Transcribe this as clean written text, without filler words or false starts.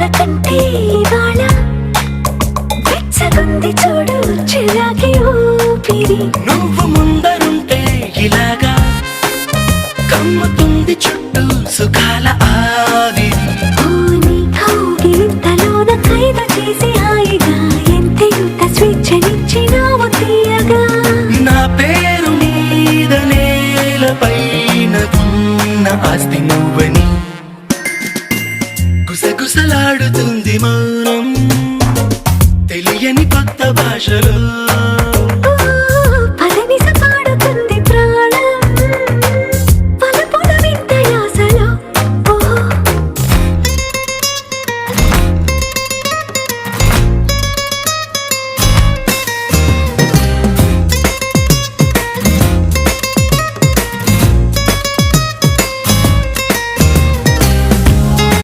వాన కంటే ఇవాళ వెచ్చగుంది చూడు చిరాకి ఊపిరి. నువ్వు ముందరుంటే ఇలాగా కమ్ముతుంది చుట్టూ సుఖాల ఆవిరి. నీ కౌగిలింతలోన ఖైదు చేసి హాయిగా ఎంతెంత స్వేచ్ఛనిచ్చినావు తీయగా. నా పేరు మీద నేలపైన ఉన్న ఆస్తి నువ్వని గుసగుసలాడుతుంది మౌనం తెలియని కొత్త భాషలో.